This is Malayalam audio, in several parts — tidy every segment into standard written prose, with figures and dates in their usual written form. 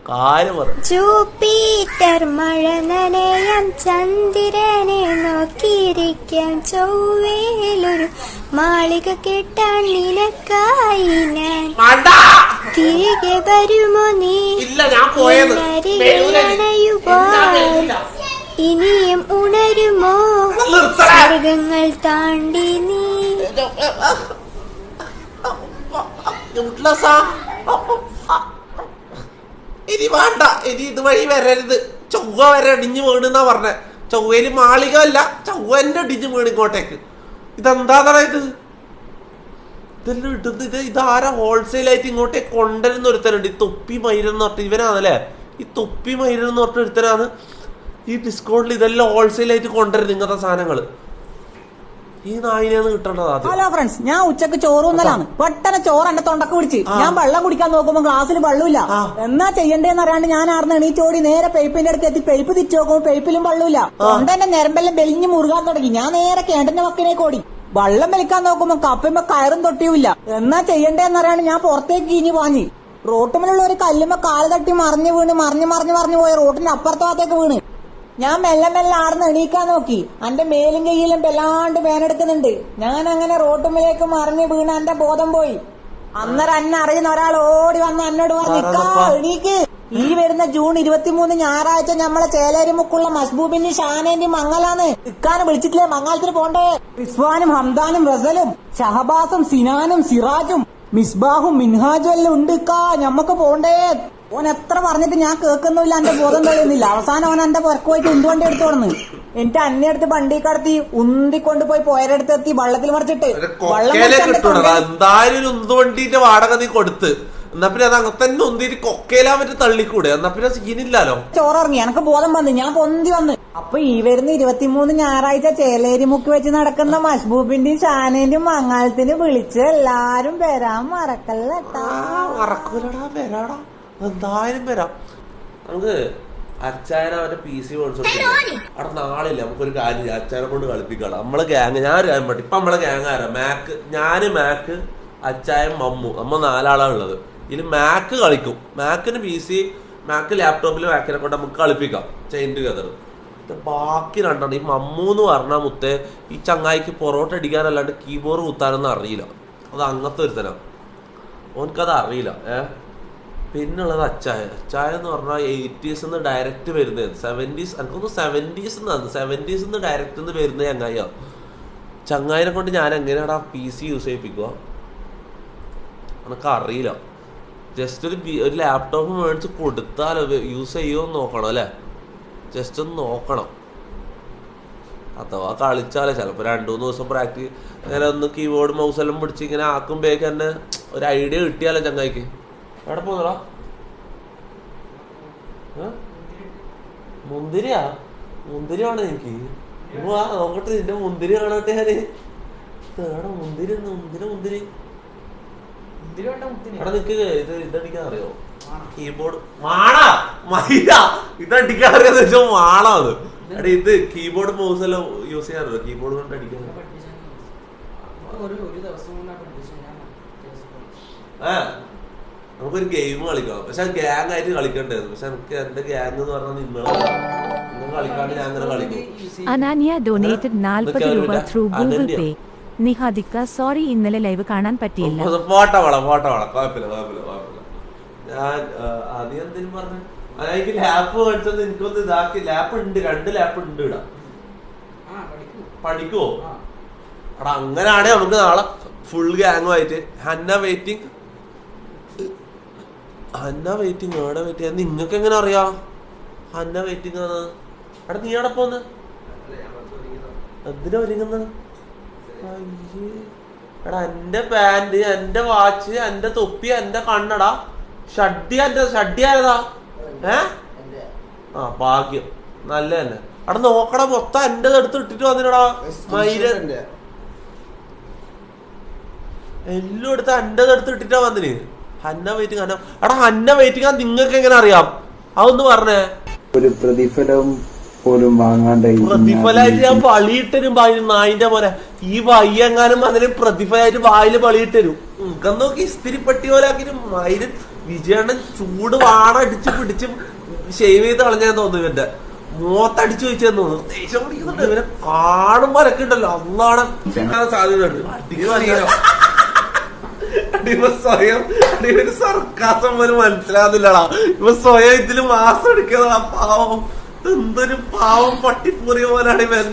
കാര്യം പറ. ജൂപ്പിറ്റർ മഴ നനയാം, ചന്ദ്രനെ നോക്കിയിരിക്കാം, ചൊവ്വേലൊരു മാളിക കെട്ടാൻ നിനക്കായി ഞാൻ. തിരികെ വരുമോ നീ ഇനിയും ഉണരുമോ സ്വർഗങ്ങൾ താണ്ടി നീ. ഇനി വേണ്ട, ഇനി ഇതുവഴി വരരുത്. ചൊവ്വ വരെ ഇടിഞ്ഞു വീണെന്നാ പറഞ്ഞ. ചൊവ്വയില് മാളിക അല്ല, ചൊവ്വന്റെ ഇടിഞ്ഞു വീണ് ഇങ്ങോട്ടേക്ക്. ഇതെന്താ ഇത്? ഇതെല്ലാം ഇടുന്നത് ഇതാരാ ഹോൾസെയിലായിട്ട് ഇങ്ങോട്ടേക്ക് കൊണ്ടുവരുന്ന ഒരുത്തനുണ്ട്. ഈ തൊപ്പി മൈരെന്ന് പറഞ്ഞിട്ട് ഇവനാണല്ലേ, ഈ തൊപ്പി മൈരെന്ന് പറഞ്ഞ ഒരുത്തനാണ് ഈ ഡിസ്കൗണ്ടിൽ ഇതെല്ലാം ഹോൾസെയിലായിട്ട് കൊണ്ടുവരുന്നത് ഇങ്ങനത്തെ സാധനങ്ങള്. ഈ നായിനെയാണ് കിട്ടേണ്ടത്. ഹലോ ഫ്രണ്ട്സ്, ഞാൻ ഉച്ചക്ക് ചോറുന്നലാണ്. പെട്ടെന്ന് ചോറ് എന്റെ തൊണ്ടക്ക് പിടിച്ച് ഞാൻ വെള്ളം കുടിക്കാൻ നോക്കുമ്പോ ഗ്ലാസ്സിൽ വെള്ളമില്ല. എന്നാ ചെയ്യണ്ടേന്ന് അറിയാണ്ട് ഞാൻ ആർന്ന് എണീച്ചോടി നേരെ പൈപ്പിന്റെ അടുത്ത് എത്തി. പൈപ്പ് തിരിച്ചു നോക്കുമ്പോ പൈപ്പിലും വെള്ളമില്ല. തൊണ്ടെന്റെ ഞരമ്പെല്ലാം വെലിഞ്ഞ് മുറുകാൻ തുടങ്ങി. ഞാൻ നേരെ കേണ്ടന്റെ മക്കിനേക്ക് ഓടി. വെള്ളം വലിക്കാൻ നോക്കുമ്പോ കപ്പുമ്പോ കയറും തൊട്ടിയുമില്ല. എന്നാ ചെയ്യണ്ടേന്ന് അറിയാണ്ട് ഞാൻ പുറത്തേക്ക് കീഞ്ഞു പാഞ്ഞു. റോട്ടുമുള്ള ഒരു കല്ലുമ്പോ കാല് തട്ടി മറിഞ്ഞു വീണ് മറിഞ്ഞു പോയി റോട്ടിന്റെ അപ്പുറത്തെ ഭാഗത്തേക്ക് വീണ്. ഞാൻ മെല്ലെ ആർന്ന് എണീക്കാൻ നോക്കി. എന്റെ മേലും കയ്യിലും വല്ലാണ്ട് വേനെടുക്കുന്നുണ്ട്. ഞാൻ അങ്ങനെ റോട്ടുമ്പിലേക്ക് മറിഞ്ഞു വീണ് എന്റെ ബോധം പോയി. അന്നേരം എന്നെ അറിയുന്ന ഒരാൾ ഓടി വന്ന് എന്നോട് പറഞ്ഞു, എണീക്ക്, ഈ വരുന്ന ജൂൺ 23 ഞായറാഴ്ച നമ്മളെ ചേലേരിമുക്കുള്ള മസ്ബൂബിന്റെയും ഷാനേന്റെയും മംഗലാന്ന്. ഇക്കാനും വിളിച്ചിട്ടില്ലേ മംഗലത്തിന് പോണ്ടേ? റിസ്വാനും ഹംദാനും റസലും ഷഹബാസും സിനാനും സിറാജും മിസ്ബാഹും മിൻഹാജും എല്ലാം ഉണ്ട്. ഞമ്മക്ക് പോണ്ടേ. ഓൻ എത്ര പറഞ്ഞിട്ട് ഞാൻ കേൾക്കുന്നില്ല. എന്റെ ബോധം തെളിയുന്നില്ല. അവസാനം ഓൻ എന്റെ പുറക്ക് പോയിട്ട് ഉന്തുവണ്ടി എടുത്തു കൊടുന്ന്. എന്നിട്ട് അന്നെ അടുത്ത് വണ്ടി കടത്തി ഉന്തിക്കൊണ്ടുപോയി പോയരടുത്തെത്തി വള്ളത്തിൽ മറിച്ചിട്ട് എന്തായാലും ഉന്തുവണ്ടിന്റെ വാടക നീ കൊടുത്ത്. എന്നാ പിന്നെ അത് അങ്ങനെ തന്നെ ഒന്നിട്ട് കൊക്കയിലാൻ പറ്റി തള്ളിക്കൂടെ? എന്നാ പിന്നെ സീനില്ലല്ലോ. ചോറിറങ്ങി എനിക്ക് ബോധം വന്ന്. ഞാൻ പൊന്തി വന്ന്. അപ്പൊ ഈ വരുന്ന 23 ഞായറാഴ്ച ചേലേരിമുക്ക് വെച്ച് നടക്കുന്ന മഷ്ബൂബിന്റെയും ഷാനേന്റെയും മംഗലത്തിന് വിളിച്ച് എല്ലാരും വരാൻ മറക്കല്ലട്ടാ. മറക്കൂലടാ, വരാടാ, എന്തായാലും വരാം. നമുക്ക് അച്ചായനെ അവന്റെ PC മേടിച്ചോട്ടെ. അവിടെ നാളില്ല, നമുക്കൊരു കാര്യം അച്ചായനെ കൊണ്ട് കളിപ്പിക്കണം. നമ്മളെ ഗ്യാങ്, ഞാൻ ഒരു കാര്യം പറ്റും. ഇപ്പൊ നമ്മളെ ഗ്യാങ് ആരാ? മാക്ക്, ഞാന്, മാക്ക്, അച്ചായൻ, മമ്മു, നമ്മ 4 ആളാണ് ഉള്ളത്. ഇതിൽ മാക്ക് കളിക്കും. മാക്കിന് PC, മാക്ക് ലാപ്ടോപ്പിൽ മാക്കിനെ കൊണ്ട് നമുക്ക് കളിപ്പിക്കാം ചെയിൻ ടുഗദർ. ബാക്കി രണ്ടെണ്ണം ഈ മമ്മു എന്ന് പറഞ്ഞാൽ മുത്തേ ഈ ചങ്ങായിക്ക് പൊറോട്ട അടിക്കാനല്ലാണ്ട് കീബോർഡ് കുത്താനൊന്നും അറിയില്ല. അത് അങ്ങനത്തെ ഒരുത്തനാ, ഓനക്കത് അറിയില്ല. പിന്നുള്ളത് അച്ചായ. അച്ചായ എന്ന് പറഞ്ഞാൽ 80s ഡയറക്റ്റ് വരുന്നത്, 70s, എനിക്കൊന്ന് 70s ഡയറക്റ്റ് വരുന്നത് ചങ്ങായിയാ. ചങ്ങായിനെ കൊണ്ട് ഞാൻ എങ്ങനെയാടാ PC യൂസ് ചെയ്യിപ്പിക്കുക എനക്ക് അറിയില്ല. ജസ്റ്റ് ഒരു ലാപ്ടോപ്പ് മേടിച്ച് കൊടുത്താലോ യൂസ് ചെയ്യുമോന്ന് നോക്കണം അല്ലേ? ജസ്റ്റ് ഒന്ന് നോക്കണം. അഥവാ കളിച്ചാലേ ചിലപ്പോൾ 2-3 ദിവസം പ്രാക്ടീസ് അങ്ങനെ ഒന്ന് കീബോർഡ് മൗസെല്ലാം പിടിച്ച് ഇങ്ങനെ ആക്കുമ്പോഴേക്ക് തന്നെ ഒരു ഐഡിയ കിട്ടിയാലോ ചങ്ങായിക്ക്. എവിടെ പോന്നടാ? മുന്തിരിയാണ് എനിക്ക്. നോക്കട്ടെ നിന്റെ മുന്തിരി കാണട്ടെ. ഞാന് മുന്തിരി എടാ നിക്ക് ഇതടിക്കാൻ അറിയോ? കീബോർഡ് ഇതടിക്കാൻ അറിയാന്ന് വെച്ചാൽ മാണോ അത്? എടാ ഇത് കീബോർഡ് മൗസ് എല്ലാം യൂസ് ചെയ്യാറില്ലോ, കീബോർഡ് കൊണ്ട് അടിക്കാൻ. നമുക്കൊരു ഗെയിം കളിക്കണം. പക്ഷെ ഗ്യാങ് ആയിട്ട് കളിക്കണ്ടായിരുന്നു. പക്ഷെ എനിക്ക് എന്റെ ഗ്യാങ് എന്ന് പറഞ്ഞാൽ നിങ്ങൾ കളിക്കാണ്ട് ഞാൻ അങ്ങനെ കളിക്കും. അനാനിയ ഡൊനേറ്റഡ് 40 രൂപ ത്രൂ ഗൂഗിൾ പേ. നിഹാദിക്ക സോറി, ഇന്നലെ ലൈവ് കാണാൻ പറ്റിയില്ല. ഫോട്ടോ വേണം, കുഴപ്പമില്ല. ഞാൻ നീ എന്തെങ്കിലും പറഞ്ഞു എനിക്ക് ലാപ്പ് മേടിച്ചത് എനിക്കൊന്ന് ഇതാക്കി. ലാപ്പ് ഉണ്ട്, 2 ലാപ്പ് ഉണ്ട് ഇടാ. പഠിക്കുവോ? എടാ അങ്ങനെയാണെ നമുക്ക് നാളെ ഫുൾ ഗ്യാങ്ങുമായിട്ട്. ഹന്ന വെയിറ്റിംഗ് എവിടെ വെയിറ്റ് ചെയ്യാൻ? നിങ്ങൾക്ക് എങ്ങനെ അറിയാം ഹന്ന വെയിറ്റിംഗ് ആണ്? എടാ നീ എവിടെ പോന്ന്? എന്തിനാ ഒരുങ്ങുന്നത്? എടാ എന്റെ പാന്റ്, എന്റെ വാച്ച്, എന്റെ തൊപ്പി, എന്റെ കണ്ണട, ഷഡ്ഡി ആരതാ? ഭാഗ്യം, നല്ല തന്നെ. അവിടെ നോക്കടാ, മൊത്തം എന്റെ എടുത്ത് ഇട്ടിട്ട് വന്നിട്ടാ മയില്. എല്ലാം എടുത്ത് എന്റെ എടുത്ത് ഇട്ടിട്ടാ വന്നിന്. ഹന്ന വെയിറ്റിംഗ് എടാ ഹന്ന വെയിറ്റിംഗ് ആ നിങ്ങൾക്ക് എങ്ങനെ അറിയാം? അതൊന്ന് പറഞ്ഞേ. ഒരു പ്രതിഫലം പോലും വാങ്ങാണ്ട് പ്രതിഫലമായിട്ട് ഞാൻ പളിയിട്ടരും നായിന്റെ പോലെ. ഈ വയ്യെങ്ങാനും അതിന് പ്രതിഫലമായിട്ട് വായില് പളിയിട്ടരും. നോക്കി ഇസ്തിരി പട്ടി പോലെ ആക്കിട്ട് മയില് വിജയണ്ണൻ ചൂട് വാണ അടിച്ച് പിടിച്ച് ഷെയ്വ് ചെയ്ത് കളഞ്ഞാൻ തോന്നുന്നു. ഇവന്റെ മോത്തടിച്ചു വെച്ചെന്ന് തോന്നുന്നു. ദേഷ്യം പിടിക്കുന്നുണ്ട് ഇവനെ കാണുമ്പോഴൊക്കെ ഉണ്ടല്ലോ. അന്നാണ് സാധ്യതയുണ്ട്. സ്വയം സർക്കാസം പോലും മനസ്സിലാകുന്നില്ലടാ. ഇവ സ്വയം ഇതില് മാസം എടുക്കുന്നതാ. പാവം, എന്തൊരു പാവം പട്ടിപ്പൂറിയ പോലാണ് ഇവൻ.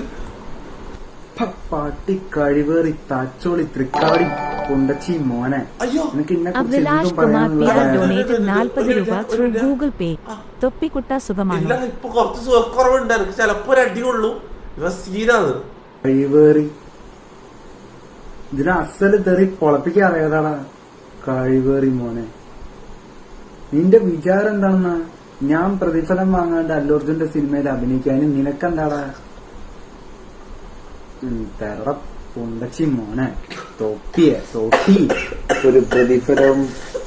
പാട്ടി കഴിവേറി താച്ചോളി തൃക്കാടി കൊണ്ടച്ചി മോനെ. അയ്യോ, എനിക്ക് ഇന്നെ Abhilash Kumar P R donated 40 രൂപ ത്രൂ ഗൂഗിൾ പേ. തൊപ്പിക്കുട്ട ഇല്ല, സുഖമാണോ? ഇപ്പൊ കുറച്ച് സുഖക്കുറവുണ്ട്. എനിക്ക് ചിലപ്പോ ഒരു അടിയുള്ളൂ. ഇവ സീനാണ്. കഴിവേറി ഇതിന് അസല് തെറി പൊളപ്പിക്കാൻ അറിയാതാടാ. കഴിവേറി മോനെ, നിന്റെ വിചാരം എന്താണെന്നാ? ഞാൻ പ്രതിഫലം വാങ്ങാണ്ട് അല്ലു അർജുന്റെ സിനിമയിൽ അഭിനയിക്കാനും നിനക്കെന്താടാ? തെറ കൊണ്ടച്ചി മോനെ, തൊട്ടി ഒരു പ്രതിഫലവും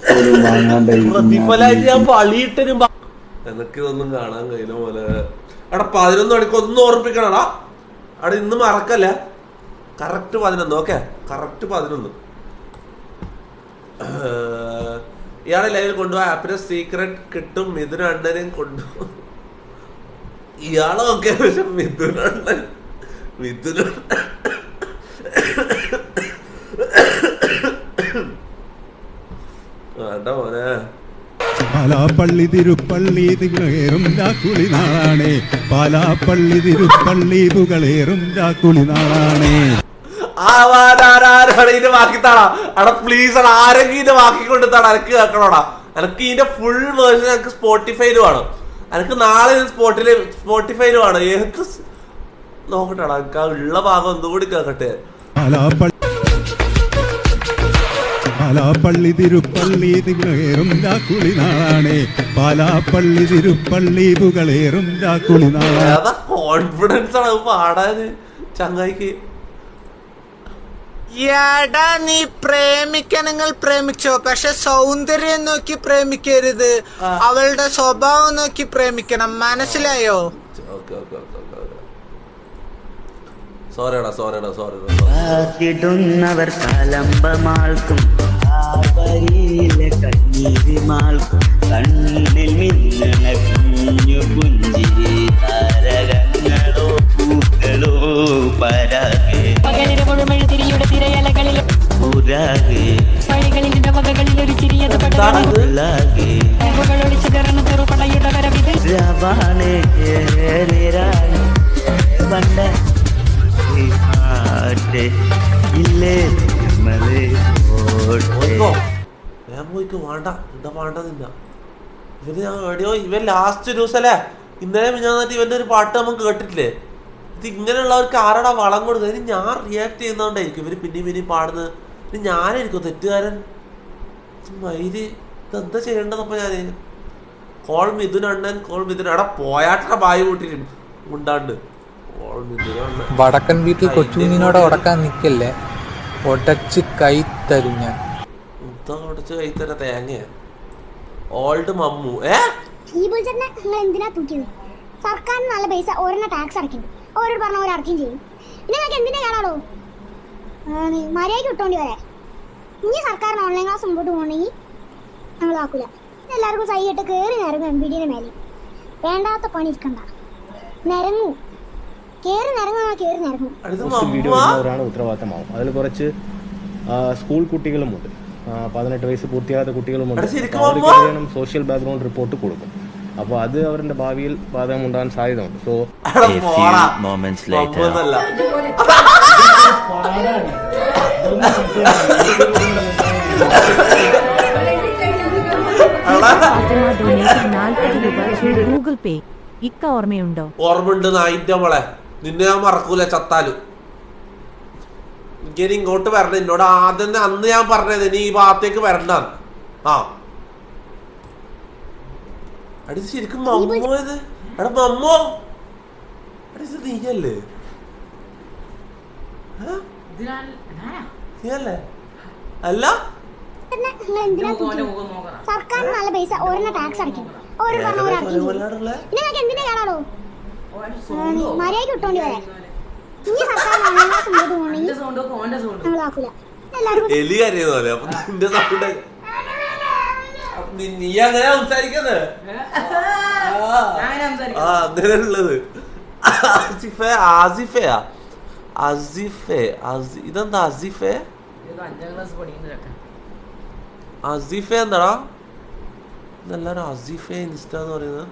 പോലും വാങ്ങാണ്ട് പ്രതിഫലമായിട്ട് ഞാൻ പളിയിട്ടൊരു എനിക്കിതൊന്നും കാണാൻ കഴിയില്ല പോലെ. എടാ 11 മണിക്ക് ഒന്നും ഓർമ്മിപ്പിക്കണടാ. അവിടെ ഇന്ന് മറക്കല്ല. കറക്റ്റ് 11. Okay, correct 11. ഇയാളെ ലൈവിൽ കൊണ്ടുപോയി ഹാപ്പിനെസ് സീക്രട്ട് കിട്ടും. മിഥുന അണ്ണനെയും കൊണ്ടു. ഇയാളൊക്കെ പക്ഷെ മിഥുന വേണ്ട മോനെ. പാലാപ്പള്ളി തിരുപ്പള്ളി തികളേറും രാക്കുളി നാളാണേ. പാലാപ്പള്ളി തിരുപ്പള്ളി തുകളേറും രാക്കുളി നാളാണേ. ഇതിന്റെ ബാക്കി താടാ. അവിടെ പ്ലീസ് ആണ്, ആരെങ്കിലും ഇതിന്റെ ബാക്കി കൊണ്ടുത്താടാ. എനിക്ക് കേൾക്കണോടാ. എനിക്ക് ഇതിന്റെ ഫുൾ വേർഷൻ എനിക്ക് സ്പോട്ടിഫൈയിലും ആണ്. എനിക്ക് നാളെ സ്പോട്ടിഫൈയിലും ആണ്. ഏത് നോക്കട്ടെടാ, എനിക്ക് ആ ഉള്ള ഭാഗം ഒന്നുകൂടി കേൾക്കട്ടെ. പാലാപ്പള്ളി തിരുപ്പള്ളി തികളേറും രാക്കുളി നാളാണേ. പാലാപ്പള്ളി തിരുപ്പള്ളി തുകളേറും രാക്കുളി നാളാ. അതാ കോൺഫിഡൻസ് ആണ് പാടാന് ചങ്ങായിക്ക്. എടാ, നീ പ്രേമിക്കണമെങ്കിൽ പ്രേമിച്ചോ, പക്ഷെ സൗന്ദര്യം നോക്കി പ്രേമിക്കരുത്. അവളുടെ സ്വഭാവം നോക്കി പ്രേമിക്കണം, മനസ്സിലായോ? ിടുന്നവർ കലമ്പമാൾക്കും കണ്ണീരിമാൾക്കും കണ്ണിൽ മിന്നണ കുഞ്ഞു പുഞ്ചിരി താരകങ്ങളോ പൂക്കളോ പരാഗേ വേണ്ട എന്താ വേണ്ട നിന്ന ഇവന് ഞാൻ എവിടെയോ ഇവൻ ലാസ്റ്റ് ദിവസല്ലേ ഇന്നലെ ഞാൻ ഇവന്റെ ഒരു പാട്ട് നമുക്ക് കേട്ടിട്ടില്ലേ? ഇത് ഇങ്ങനെയുള്ളവർക്ക് ആരാടാ വളം കൊടുക്കുക? ഇനി ഞാൻ റിയാക്ട് ചെയ്യുന്നോണ്ടായിരിക്കും ഇവര് പിന്നെയും പാടുന്നത്. ഇനി ഞാനായിരിക്കും തെറ്റുകാരൻ. മയില് ഇതെന്താ ചെയ്യേണ്ടതപ്പോ ഞാന്? കോൾ മിഥുൻ അണ്ണൻ, കോൾ മിഥുൻ. എടാ പോയാട്ട ബായി കൂട്ടിരും ഉണ്ടാണ്ട്. കോൾ മിഥുൻ അണ്ണൻ വടക്കൻ വീട്ടിൽ കൊച്ചുകുഞ്ഞിനോട് ഉടക്കാൻ നിക്കല്ലേ, ഒടച്ച് കൈ തരും ഞാൻ. ഉടച്ച് കൈ തരാ തേങ്ങ. ഓൾഡ് മമ്മു എന്തിനാ തൂക്കിയത്? സർക്കാരിന് നല്ല പൈസ ഓരോ ടാക്സ് അടയ്ക്കും. ഓരോട് പറഞ്ഞ ഓരോ അടയ്ക്കും ചെയ്യും. പിന്നെ നിങ്ങൾക്ക് എന്തിനാ കാണാടോ? മര്യാദയ്ക്ക് വിട്ടോണ്ടി വരെ. ഇനി സർക്കാരിന് ഓൺലൈൻ ക്ലാസ് മുമ്പോട്ട് പോകണമെങ്കിൽ ഞങ്ങൾ ആക്കൂല. എല്ലാവർക്കും സൈയിട്ട് കയറി നിരങ്ങും. MPD മേലെ വേണ്ടാത്ത പണി ഇരിക്കണ്ട, നിരങ്ങൂ. കയറി നിരങ്ങും. വീഡിയോ വരുന്നവരാണ് ഉത്തരവാദിത്തമാവും. അതിൽ കുറച്ച് സ്കൂൾ കുട്ടികളുമുണ്ട്, 18 വയസ്സ് പൂർത്തിയാകാത്ത കുട്ടികളുമുണ്ട്. അവർക്ക് സോഷ്യൽ ബാക്ക്ഗ്രൗണ്ട് റിപ്പോർട്ട് കൊടുക്കും. അപ്പോൾ അത് അവരുടെ ഭാവിയിൽ ബാധകം ഉണ്ടാകാൻ സാധ്യതയുണ്ട്. സോ ഗൂഗിൾ പേ ഇക്ക ഓർമ്മയുണ്ടോ? ഓർമ്മയുണ്ട് നായിന്റെ മോളെ, നിന്നെ ഞാൻ മറക്കൂല ചത്താലും. എനിക്ക് ഇങ്ങോട്ട് വരണം. എന്നോട് ആദ്യം അന്ന് ഞാൻ പറഞ്ഞത് ഇനി ഈ ഭാഗത്തേക്ക് വരണ്ട. ആ അടി ശരിക്കും മമ്മോ ഇത്. എടാ മമ്മോ, അടിച്ച് നീയല്ലേ? നീയല്ലേ? അല്ല സർക്കാരിന് നല്ല പൈസ ഓരോ ടാക്സ് അടയ്ക്കും. ഓരോട് പറഞ്ഞ ഓരോ അടയ്ക്കും. പിന്നെ നിങ്ങൾക്ക് എന്തിനാ കാണാടോ? മര്യാദയ്ക്ക് വിട്ടോണ്ടി വരെ. ഇനി സർക്കാരിന് ഓൺലൈൻ ക്ലാസ് മുമ്പോട്ട് പോകണമെങ്കിൽ ഞങ്ങൾ ആക്കൂല. എല്ലാവർക്കും എലി കരയുന്ന പോലെ. അപ്പൊ നിന്റെ സൗണ്ട് നീ അങ്ങനെ സംസാരിക്കുന്നത് അങ്ങനെയുള്ളത്. ആസിഫയാ ഇതെന്താ അസിഫെ എന്താടാ ഇതെല്ലാരും അസിഫെ ഇൻസ്റ്റ എന്ന് പറയുന്നത്.